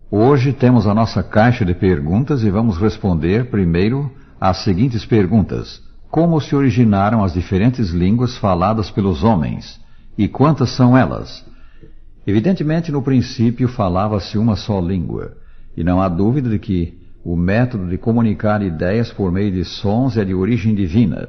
Hoje temos a nossa caixa de perguntas e vamos responder primeiro às seguintes perguntas. Como se originaram as diferentes línguas faladas pelos homens? E quantas são elas? Evidentemente, no princípio falava-se uma só língua, e não há dúvida de que o método de comunicar ideias por meio de sons é de origem divina.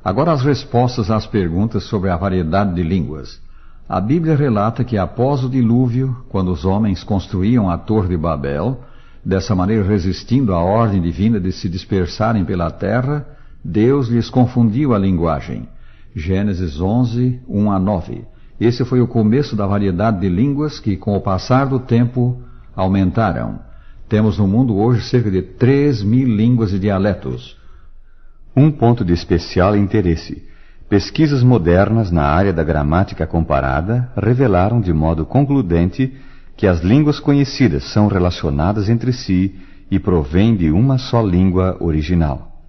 Agora as respostas às perguntas sobre a variedade de línguas. A Bíblia relata que após o dilúvio, quando os homens construíam a Torre de Babel, dessa maneira resistindo à ordem divina de se dispersarem pela terra, Deus lhes confundiu a linguagem. Gênesis 11, 1 a 9. Esse foi o começo da variedade de línguas que, com o passar do tempo, aumentaram. Temos no mundo hoje cerca de 3.000 línguas e dialetos. Um ponto de especial interesse. Pesquisas modernas na área da gramática comparada revelaram de modo concludente que as línguas conhecidas são relacionadas entre si e provêm de uma só língua original.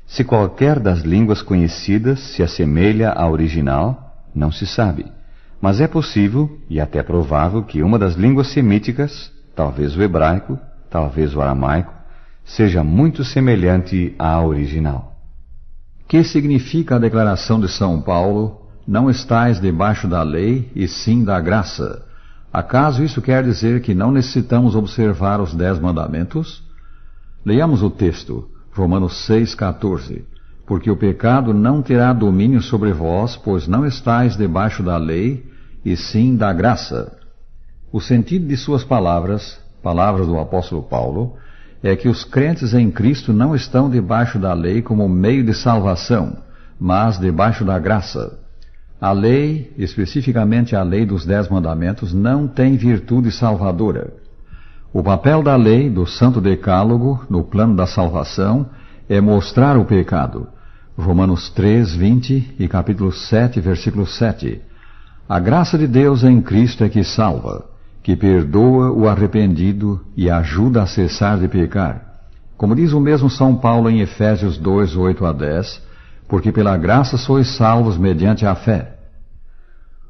Se qualquer das línguas conhecidas se assemelha à original, não se sabe, mas é possível e até provável que uma das línguas semíticas, talvez o hebraico, talvez o aramaico, seja muito semelhante à original. Que significa a declaração de São Paulo, não estais debaixo da lei, e sim da graça? Acaso isso quer dizer que não necessitamos observar os 10 mandamentos? Leiamos o texto, Romanos 6,14. Porque o pecado não terá domínio sobre vós, pois não estais debaixo da lei, e sim da graça. O sentido de suas palavras do apóstolo Paulo, é que os crentes em Cristo não estão debaixo da lei como meio de salvação, mas debaixo da graça. A lei, especificamente a lei dos 10 mandamentos, não tem virtude salvadora. O papel da lei, do Santo Decálogo, no plano da salvação, é mostrar o pecado. Romanos 3, 20 e capítulo 7, versículo 7. A graça de Deus em Cristo é que salva, que perdoa o arrependido e ajuda a cessar de pecar. Como diz o mesmo São Paulo em Efésios 2, 8 a 10, porque pela graça sois salvos mediante a fé.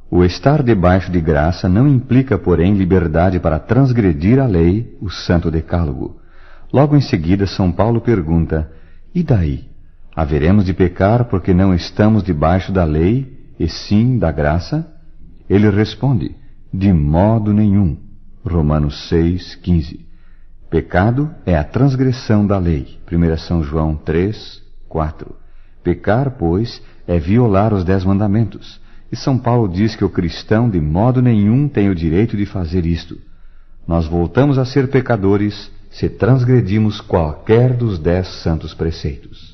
O estar debaixo de graça não implica, porém, liberdade para transgredir a lei, o Santo Decálogo. Logo em seguida, São Paulo pergunta, e daí? Haveremos de pecar porque não estamos debaixo da lei, e sim da graça? Ele responde, de modo nenhum. Romanos 6, 15. Pecado é a transgressão da lei. 1 São João 3, 4. Pecar, pois, é violar os 10 mandamentos. E São Paulo diz que o cristão de modo nenhum tem o direito de fazer isto. Nós voltamos a ser pecadores se transgredimos qualquer dos 10 santos preceitos.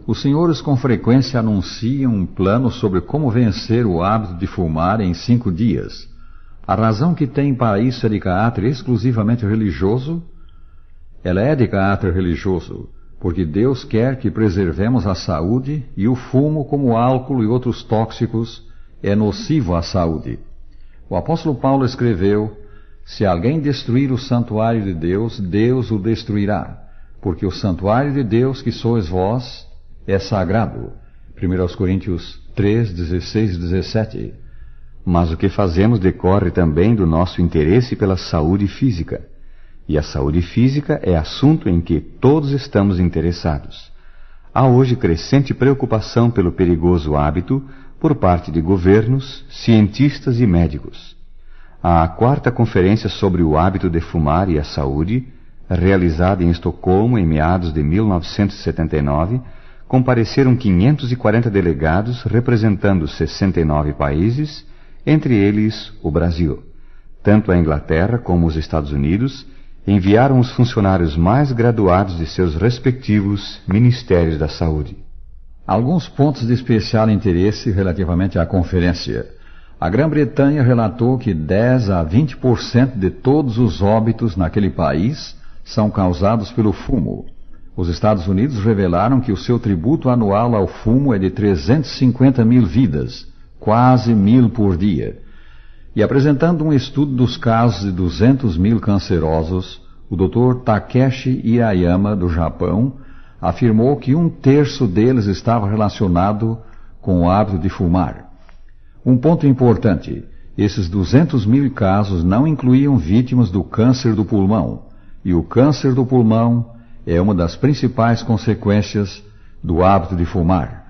Os senhores com frequência anunciam um plano sobre como vencer o hábito de fumar em 5 dias. A razão que tem para isso é de caráter exclusivamente religioso? Ela é de caráter religioso, porque Deus quer que preservemos a saúde e o fumo, como álcool e outros tóxicos, é nocivo à saúde. O apóstolo Paulo escreveu, se alguém destruir o santuário de Deus, Deus o destruirá, porque o santuário de Deus, que sois vós, é sagrado. 1 Coríntios 3, 16 e 17. Mas o que fazemos decorre também do nosso interesse pela saúde física. E a saúde física é assunto em que todos estamos interessados. Há hoje crescente preocupação pelo perigoso hábito por parte de governos, cientistas e médicos. A 4ª Conferência sobre o Hábito de Fumar e a Saúde, realizada em Estocolmo em meados de 1979, compareceram 540 delegados representando 69 países, entre eles o Brasil. Tanto a Inglaterra como os Estados Unidos enviaram os funcionários mais graduados de seus respectivos Ministérios da Saúde. Alguns pontos de especial interesse relativamente à conferência. A Grã-Bretanha relatou que 10 a 20% de todos os óbitos naquele país são causados pelo fumo. Os Estados Unidos revelaram que o seu tributo anual ao fumo é de 350 mil vidas, quase 1.000 por dia. E apresentando um estudo dos casos de 200 mil cancerosos, o Dr. Takeshi Hirayama, do Japão, afirmou que 1/3 deles estava relacionado com o hábito de fumar. Um ponto importante, Esses 200.000 casos não incluíam vítimas do câncer do pulmão, e o câncer do pulmão é uma das principais consequências do hábito de fumar.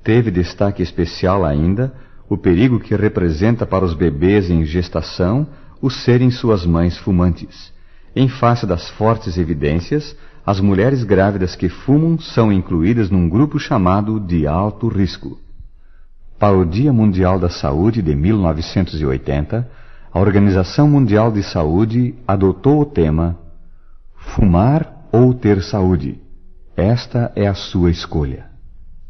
Teve destaque especial ainda o perigo que representa para os bebês em gestação o serem suas mães fumantes. Em face das fortes evidências, as mulheres grávidas que fumam são incluídas num grupo chamado de alto risco. Para o Dia Mundial da Saúde de 1980, a Organização Mundial de Saúde adotou o tema Fumar ou ter saúde? Esta é a sua escolha.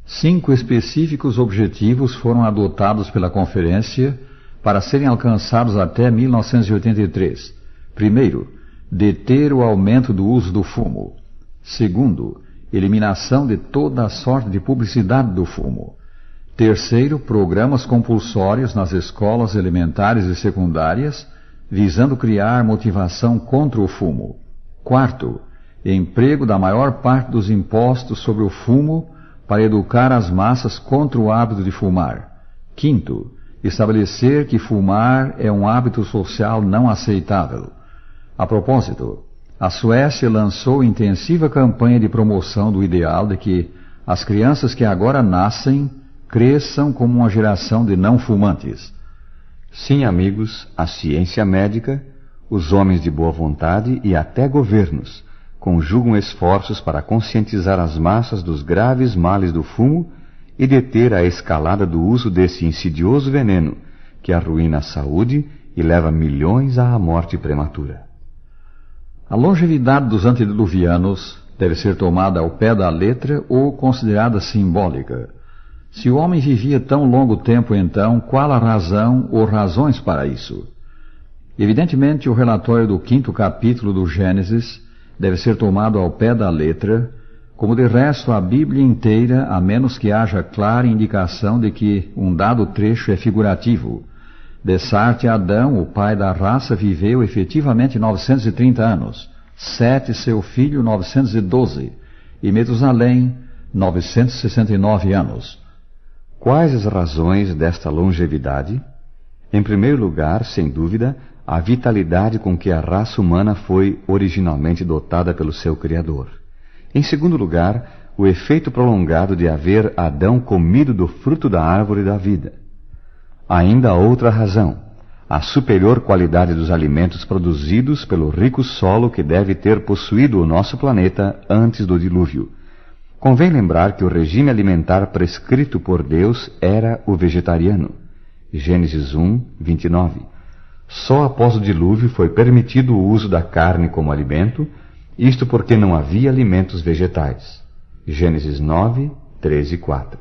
5 específicos objetivos foram adotados pela conferência para serem alcançados até 1983. Primeiro, deter o aumento do uso do fumo. Segundo, eliminação de toda a sorte de publicidade do fumo. Terceiro, programas compulsórios nas escolas elementares e secundárias, visando criar motivação contra o fumo. Quarto, emprego da maior parte dos impostos sobre o fumo para educar as massas contra o hábito de fumar. Quinto, estabelecer que fumar é um hábito social não aceitável. A propósito, a Suécia lançou intensiva campanha de promoção do ideal de que as crianças que agora nascem cresçam como uma geração de não fumantes. Sim, amigos, a ciência médica, os homens de boa vontade e até governos conjugam esforços para conscientizar as massas dos graves males do fumo e deter a escalada do uso desse insidioso veneno que arruína a saúde e leva milhões à morte prematura. A longevidade dos antediluvianos deve ser tomada ao pé da letra ou considerada simbólica. Se o homem vivia tão longo tempo então, qual a razão ou razões para isso? Evidentemente, o relatório do 5º capítulo do Gênesis deve ser tomado ao pé da letra, como de resto a Bíblia inteira, a menos que haja clara indicação de que um dado trecho é figurativo. Dessarte Adão, o pai da raça, viveu efetivamente 930 anos, Sete, seu filho, 912, e Metusalém, 969 anos. Quais as razões desta longevidade? Em primeiro lugar, sem dúvida, a vitalidade com que a raça humana foi originalmente dotada pelo seu Criador. Em segundo lugar, o efeito prolongado de haver Adão comido do fruto da árvore da vida. Ainda há outra razão, a superior qualidade dos alimentos produzidos pelo rico solo que deve ter possuído o nosso planeta antes do dilúvio. Convém lembrar que o regime alimentar prescrito por Deus era o vegetariano. Gênesis 1, 29. Só após o dilúvio foi permitido o uso da carne como alimento, isto porque não havia alimentos vegetais. Gênesis 9, 13 e 4.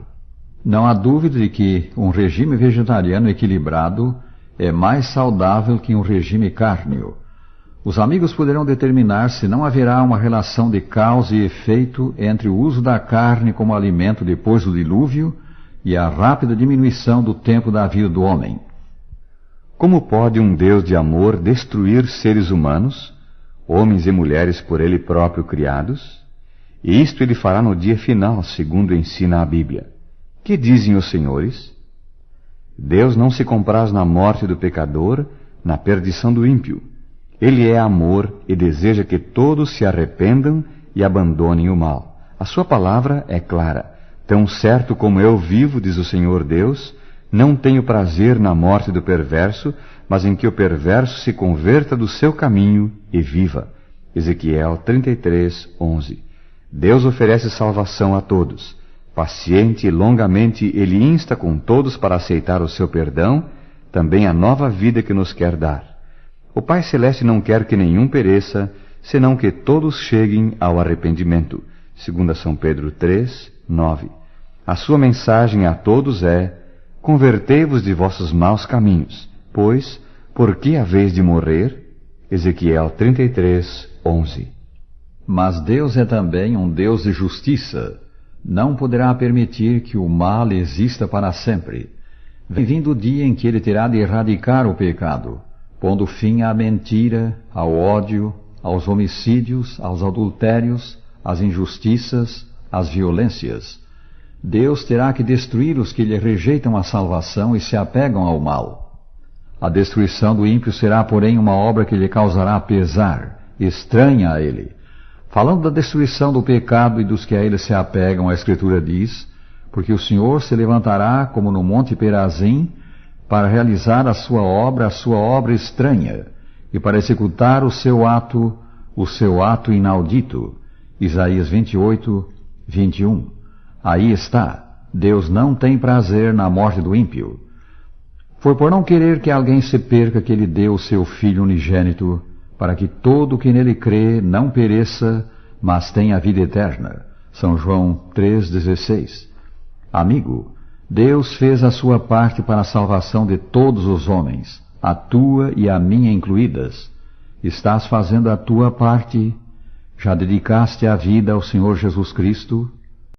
Não há dúvida de que um regime vegetariano equilibrado é mais saudável que um regime cárneo. Os amigos poderão determinar se não haverá uma relação de causa e efeito entre o uso da carne como alimento depois do dilúvio e a rápida diminuição do tempo da vida do homem. Como pode um Deus de amor destruir seres humanos, homens e mulheres por Ele próprio criados? E isto Ele fará no dia final, segundo ensina a Bíblia. Que dizem os senhores? Deus não se compraz na morte do pecador, na perdição do ímpio. Ele é amor e deseja que todos se arrependam e abandonem o mal. A sua palavra é clara. Tão certo como eu vivo, diz o Senhor Deus, não tenho prazer na morte do perverso, mas em que o perverso se converta do seu caminho e viva. Ezequiel 33, 11. Deus oferece salvação a todos. Paciente e longamente Ele insta com todos para aceitar o seu perdão, também a nova vida que nos quer dar. O Pai Celeste não quer que nenhum pereça, senão que todos cheguem ao arrependimento. 2 São Pedro 3, 9. A sua mensagem a todos é: convertei-vos de vossos maus caminhos, pois, por que haveis de morrer? Ezequiel 33, 11. Mas Deus é também um Deus de justiça. Não poderá permitir que o mal exista para sempre. Vem vindo o dia em que Ele terá de erradicar o pecado, pondo fim à mentira, ao ódio, aos homicídios, aos adultérios, às injustiças, às violências. Deus terá que destruir os que lhe rejeitam a salvação e se apegam ao mal. A destruição do ímpio será, porém, uma obra que lhe causará pesar, estranha a ele. Falando da destruição do pecado e dos que a ele se apegam, a Escritura diz: porque o Senhor se levantará como no monte Perazim, para realizar a sua obra estranha, e para executar o seu ato inaudito. Isaías 28, 21. Aí está, Deus não tem prazer na morte do ímpio. Foi por não querer que alguém se perca que ele deu o seu Filho unigênito, para que todo o que nele crê não pereça, mas tenha a vida eterna. São João 3,16. Amigo, Deus fez a sua parte para a salvação de todos os homens, a tua e a minha incluídas. Estás fazendo a tua parte? Já dedicaste a vida ao Senhor Jesus Cristo?